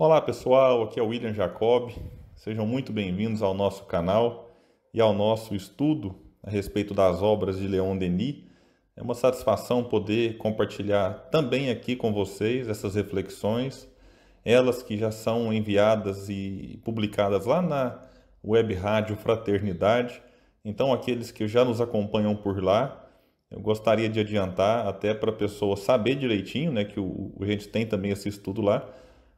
Olá pessoal, aqui é o William Jacob. Sejam muito bem-vindos ao nosso canal e ao nosso estudo a respeito das obras de Leon Denis. É uma satisfação poder compartilhar também aqui com vocês essas reflexões, elas que já são enviadas e publicadas lá na Web Rádio Fraternidade. Então, aqueles que já nos acompanham por lá, eu gostaria de adiantar até para a pessoa saber direitinho, né, que a gente tem também esse estudo lá.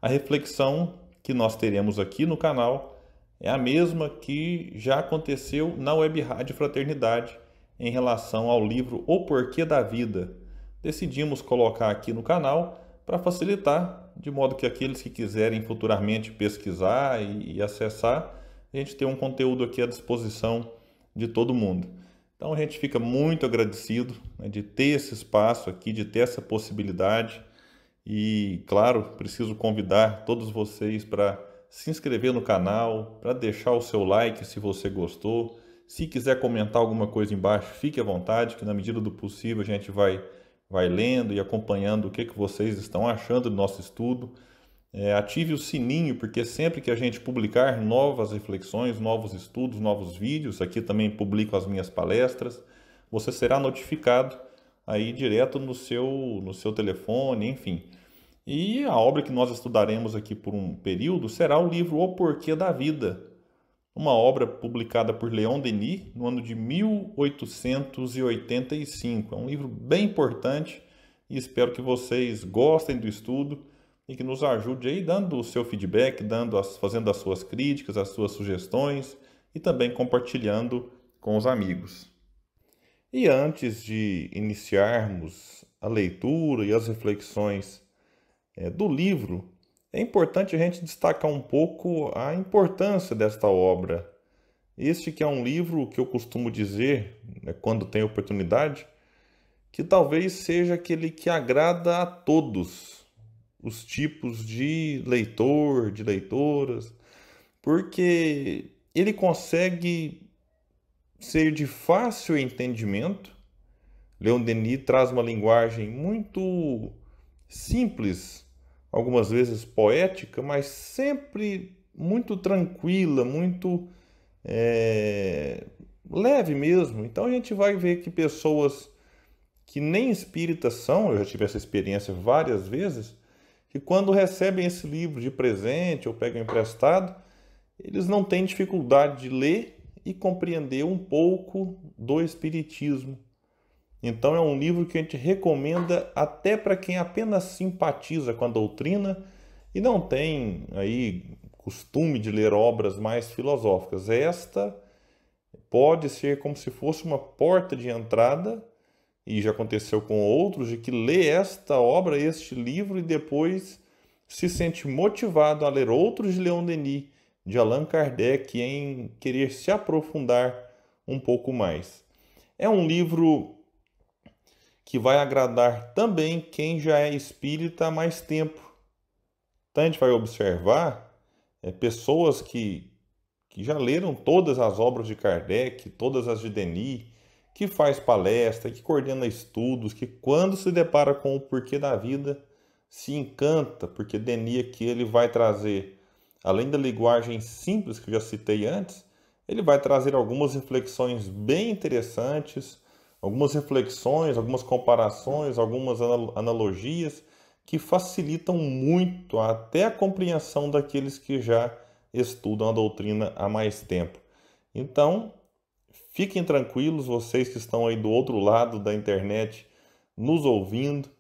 A reflexão que nós teremos aqui no canal é a mesma que já aconteceu na Web Rádio Fraternidade em relação ao livro O Porquê da Vida. Decidimos colocar aqui no canal para facilitar, de modo que aqueles que quiserem futuramente pesquisar e acessar, a gente tem um conteúdo aqui à disposição de todo mundo. Então a gente fica muito agradecido, né, de ter esse espaço aqui, de ter essa possibilidade. E, claro, preciso convidar todos vocês para se inscrever no canal, para deixar o seu like se você gostou. Se quiser comentar alguma coisa embaixo, fique à vontade, que na medida do possível a gente vai lendo e acompanhando o que vocês estão achando do nosso estudo. Ative o sininho, porque sempre que a gente publicar novas reflexões, novos estudos, novos vídeos, aqui também publico as minhas palestras, você será notificado aí direto no seu telefone, enfim. E a obra que nós estudaremos aqui por um período será o livro O Porquê da Vida, uma obra publicada por Leon Denis no ano de 1885. É um livro bem importante e espero que vocês gostem do estudo e que nos ajude aí dando o seu feedback, fazendo as suas críticas, as suas sugestões e também compartilhando com os amigos. E antes de iniciarmos a leitura e as reflexões do livro, é importante a gente destacar um pouco a importância desta obra. Este que é um livro que eu costumo dizer, né, quando tenho oportunidade, que talvez seja aquele que agrada a todos os tipos de leitor, de leitoras, porque ele consegue ser de fácil entendimento. Leon Denis traz uma linguagem muito simples, algumas vezes poética, mas sempre muito tranquila, muito leve mesmo. Então a gente vai ver que pessoas que nem espíritas são, eu já tive essa experiência várias vezes, que quando recebem esse livro de presente ou pegam emprestado, eles não têm dificuldade de ler e compreender um pouco do espiritismo. Então é um livro que a gente recomenda até para quem apenas simpatiza com a doutrina e não tem aí costume de ler obras mais filosóficas. Esta pode ser como se fosse uma porta de entrada, e já aconteceu com outros, de que lê esta obra, este livro, e depois se sente motivado a ler outros de Leon Denis, de Allan Kardec, em querer se aprofundar um pouco mais. É um livro que vai agradar também quem já é espírita há mais tempo. Então a gente vai observar pessoas que já leram todas as obras de Kardec, todas as de Denis, que faz palestra, que coordena estudos, que quando se depara com o porquê da vida, se encanta, porque Denis aqui ele vai trazer, além da linguagem simples que eu já citei antes, ele vai trazer algumas reflexões bem interessantes, algumas reflexões, algumas comparações, algumas analogias que facilitam muito até a compreensão daqueles que já estudam a doutrina há mais tempo. Então, fiquem tranquilos, vocês que estão aí do outro lado da internet nos ouvindo.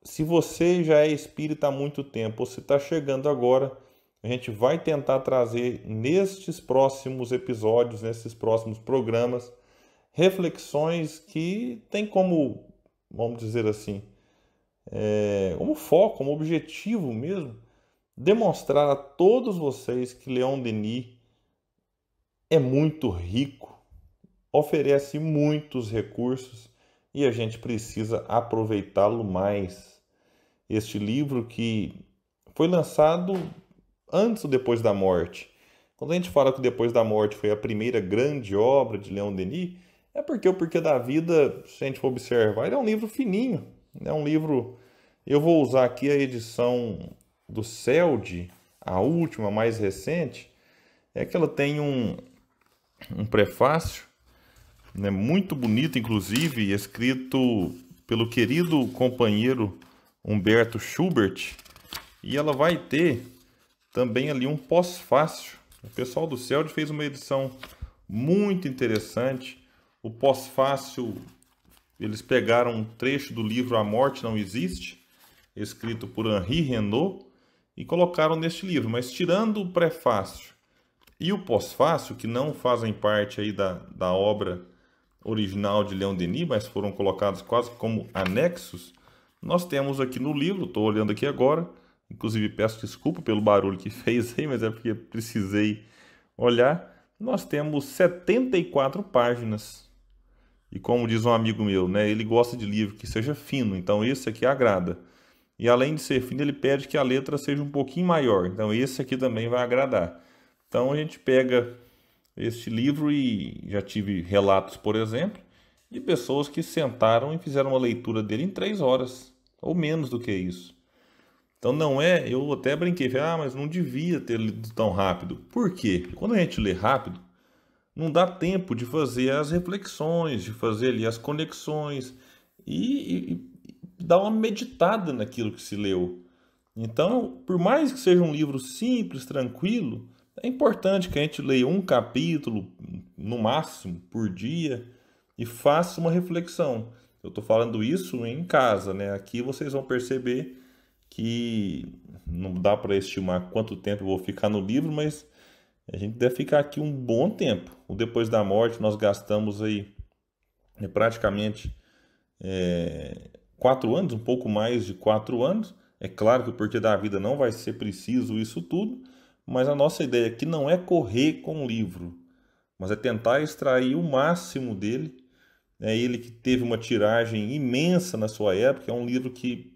Se você já é espírita há muito tempo, ou se está chegando agora, a gente vai tentar trazer nestes próximos episódios, nesses próximos programas, reflexões que têm como, vamos dizer assim, como foco, como objetivo mesmo, demonstrar a todos vocês que Leon Denis é muito rico, oferece muitos recursos e a gente precisa aproveitá-lo mais. Este livro que foi lançado antes ou depois da morte. Quando a gente fala que Depois da Morte foi a primeira grande obra de Leon Denis, é porque o Porquê da Vida, se a gente for observar, ele é um livro fininho. É um livro... Eu vou usar aqui a edição do CELD, a última, mais recente, é que ela tem um prefácio, né, muito bonito, inclusive, escrito pelo querido companheiro Humberto Schubert, e ela vai ter também ali um pós-fácio. O pessoal do CELD fez uma edição muito interessante. O pós-fácio, eles pegaram um trecho do livro A Morte Não Existe, escrito por Henri Renaud, e colocaram neste livro, mas tirando o prefácio e o pós-fácio, que não fazem parte aí da obra original de Leon Denis, mas foram colocados quase como anexos, nós temos aqui no livro, estou olhando aqui agora, inclusive peço desculpa pelo barulho que fez aí, mas é porque precisei olhar, nós temos 74 páginas. E como diz um amigo meu, né, ele gosta de livro que seja fino, então esse aqui agrada. E além de ser fino, ele pede que a letra seja um pouquinho maior, então esse aqui também vai agradar. Então a gente pega este livro e já tive relatos, por exemplo, de pessoas que sentaram e fizeram uma leitura dele em 3 horas, ou menos do que isso. Então não é, eu até brinquei, falei, mas não devia ter lido tão rápido. Por quê? Porque quando a gente lê rápido, não dá tempo de fazer as reflexões, de fazer ali as conexões e dar uma meditada naquilo que se leu. Então, por mais que seja um livro simples, tranquilo, é importante que a gente leia um capítulo, no máximo, por dia, e faça uma reflexão. Eu estou falando isso em casa, né? Aqui vocês vão perceber que não dá para estimar quanto tempo eu vou ficar no livro, mas a gente deve ficar aqui um bom tempo. O Depois da Morte nós gastamos aí praticamente 4 anos, um pouco mais de 4 anos. É claro que o Porquê da Vida não vai ser preciso isso tudo, mas a nossa ideia aqui não é correr com o livro, mas é tentar extrair o máximo dele. É ele que teve uma tiragem imensa na sua época, é um livro que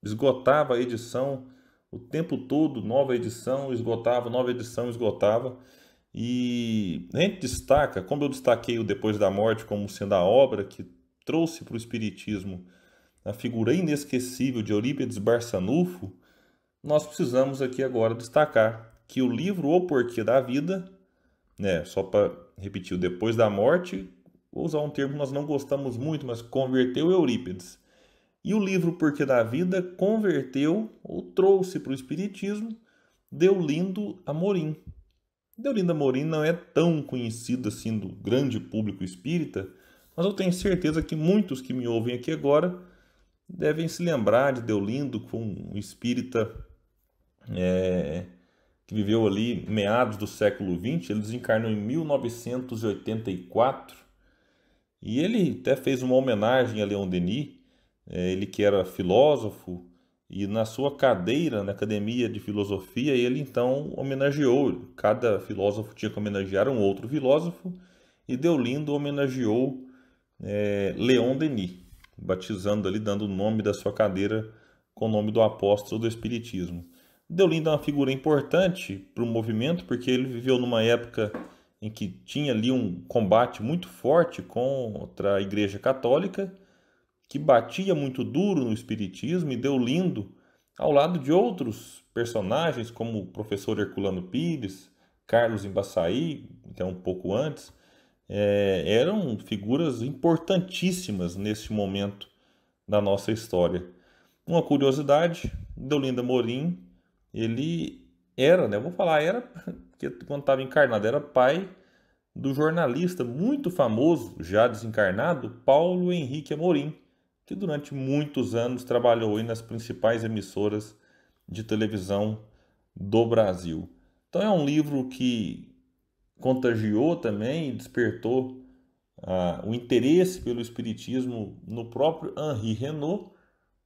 esgotava a edição o tempo todo, nova edição, esgotava, nova edição, esgotava. E a gente destaca, como eu destaquei o Depois da Morte como sendo a obra que trouxe para o Espiritismo a figura inesquecível de Eurípides Barçanufo, nós precisamos aqui agora destacar que o livro O Porquê da Vida, né, só para repetir, o Depois da Morte, vou usar um termo que nós não gostamos muito, mas converteu Eurípides. E o livro Porquê da Vida converteu ou trouxe para o Espiritismo Deolindo Amorim. Deolindo Amorim não é tão conhecido assim do grande público espírita, mas eu tenho certeza que muitos que me ouvem aqui agora devem se lembrar de Deolindo, com um espírita que viveu ali meados do século XX. Ele desencarnou em 1984 e ele até fez uma homenagem a Leon Denis. Ele que era filósofo, e na sua cadeira na Academia de Filosofia ele então homenageou, cada filósofo tinha que homenagear um outro filósofo, e Deolindo homenageou Leon Denis, batizando ali, dando o nome da sua cadeira com o nome do apóstolo do Espiritismo. Deolindo é uma figura importante para o movimento, porque ele viveu numa época em que tinha ali um combate muito forte contra a Igreja Católica, que batia muito duro no Espiritismo, e Deolindo, ao lado de outros personagens, como o professor Herculano Pires, Carlos Embaçaí, que é um pouco antes, eram figuras importantíssimas nesse momento da nossa história. Uma curiosidade, Deolindo Amorim, ele era, né, eu vou falar era, porque quando estava encarnado, era pai do jornalista muito famoso, já desencarnado, Paulo Henrique Amorim, que durante muitos anos trabalhou aí nas principais emissoras de televisão do Brasil. Então é um livro que contagiou também e despertou o interesse pelo Espiritismo no próprio Henri Renaud,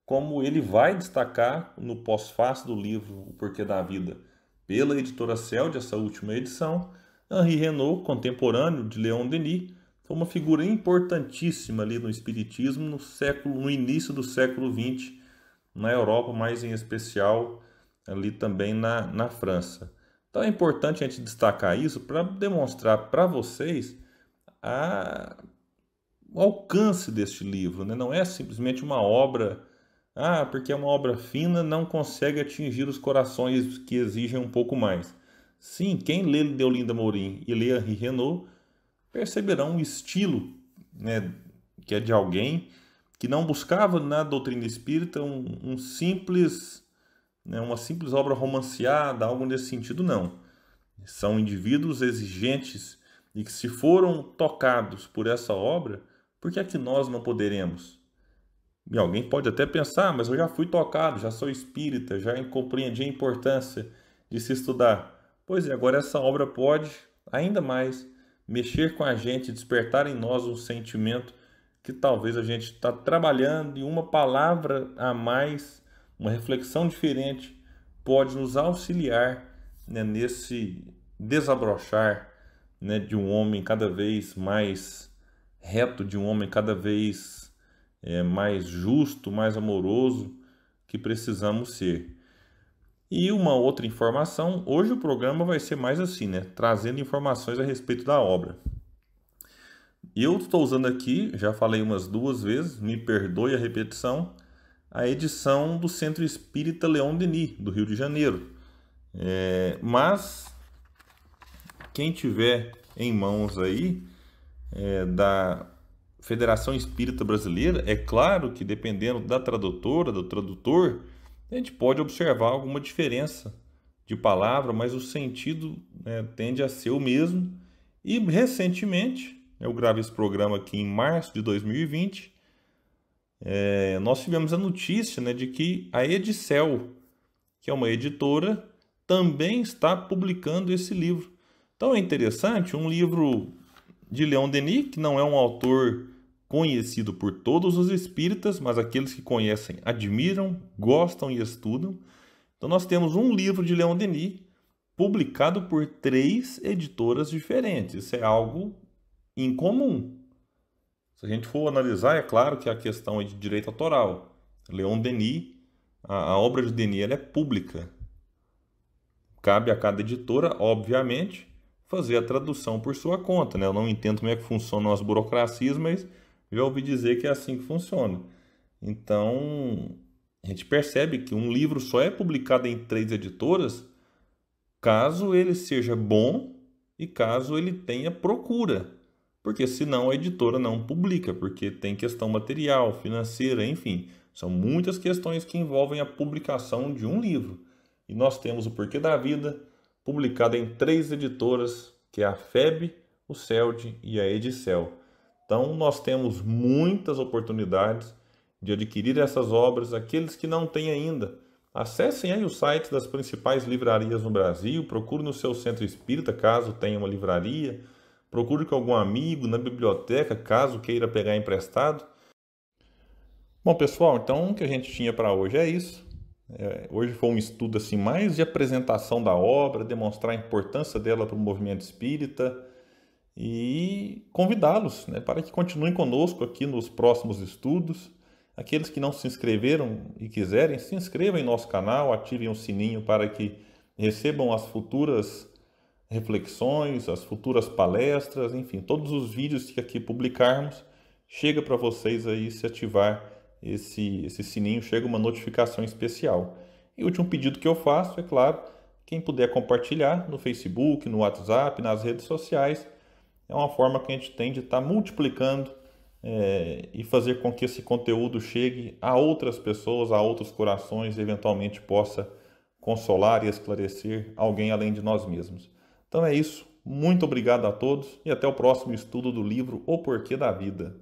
como ele vai destacar no pós-fácio do livro O Porquê da Vida, pela editora CELD, essa última edição. Henri Renaud, contemporâneo de Leon Denis, foi uma figura importantíssima ali no Espiritismo no início do século XX, na Europa, mas em especial ali também na França. Então é importante a gente destacar isso para demonstrar para vocês o alcance deste livro, né? Não é simplesmente uma obra Ah, porque é uma obra fina, não consegue atingir os corações que exigem um pouco mais. Sim, quem lê Deolinda Morim e lê Henri Renaud perceberão o estilo, né, que é de alguém que não buscava na doutrina espírita um simples, né, uma simples obra romanceada, algo nesse sentido, não. São indivíduos exigentes e que, se foram tocados por essa obra, por que é que nós não poderemos? E alguém pode até pensar, mas eu já fui tocado, já sou espírita, já compreendi a importância de se estudar. Pois é, agora essa obra pode, ainda mais, mexer com a gente, despertar em nós um sentimento que talvez a gente está trabalhando e uma palavra a mais, uma reflexão diferente, pode nos auxiliar, né, nesse desabrochar, né, de um homem cada vez mais reto, de um homem cada vez mais justo, mais amoroso que precisamos ser. E uma outra informação, hoje o programa vai ser mais assim, né? Trazendo informações a respeito da obra. Eu estou usando aqui, já falei umas 2 vezes, me perdoe a repetição, a edição do Centro Espírita Leon Denis, do Rio de Janeiro. Mas quem tiver em mãos aí da Federação Espírita Brasileira, é claro que dependendo da tradutora, do tradutor, a gente pode observar alguma diferença de palavra, mas o sentido, né, tende a ser o mesmo. E recentemente, eu gravei esse programa aqui em março de 2020, nós tivemos a notícia, né, de que a Edicel, que é uma editora, também está publicando esse livro. Então é interessante, um livro de Leon Denis, que não é um autor conhecido por todos os espíritas, mas aqueles que conhecem admiram, gostam e estudam. Então nós temos um livro de Leon Denis publicado por 3 editoras diferentes. Isso é algo incomum. Se a gente for analisar, é claro que a questão é de direito autoral. Leon Denis, a obra de Denis, ela é pública. Cabe a cada editora, obviamente, fazer a tradução por sua conta, né? Eu não entendo como é que funcionam as burocracias, mas já ouvi dizer que é assim que funciona. Então, a gente percebe que um livro só é publicado em 3 editoras caso ele seja bom e caso ele tenha procura. Porque senão a editora não publica, porque tem questão material, financeira, enfim. São muitas questões que envolvem a publicação de um livro. E nós temos o Porquê da Vida, publicado em 3 editoras, que é a FEB, o CELD e a Edicel. Então, nós temos muitas oportunidades de adquirir essas obras. Aqueles que não têm ainda, acessem aí o site das principais livrarias no Brasil, procure no seu centro espírita, caso tenha uma livraria, procure com algum amigo na biblioteca, caso queira pegar emprestado. Bom, pessoal, então o que a gente tinha para hoje é isso. Hoje foi um estudo assim mais de apresentação da obra, demonstrar a importância dela para o movimento espírita e convidá-los, né, para que continuem conosco aqui nos próximos estudos. Aqueles que não se inscreveram e quiserem, se inscrevam em nosso canal, ativem o sininho para que recebam as futuras reflexões, as futuras palestras, enfim, todos os vídeos que aqui publicarmos, chega para vocês aí, se ativar esse sininho, chega uma notificação especial. E o último pedido que eu faço, é claro, quem puder compartilhar no Facebook, no WhatsApp, nas redes sociais, é uma forma que a gente tem de estar multiplicando e fazer com que esse conteúdo chegue a outras pessoas, a outros corações e eventualmente possa consolar e esclarecer alguém além de nós mesmos. Então é isso. Muito obrigado a todos e até o próximo estudo do livro O Porquê da Vida.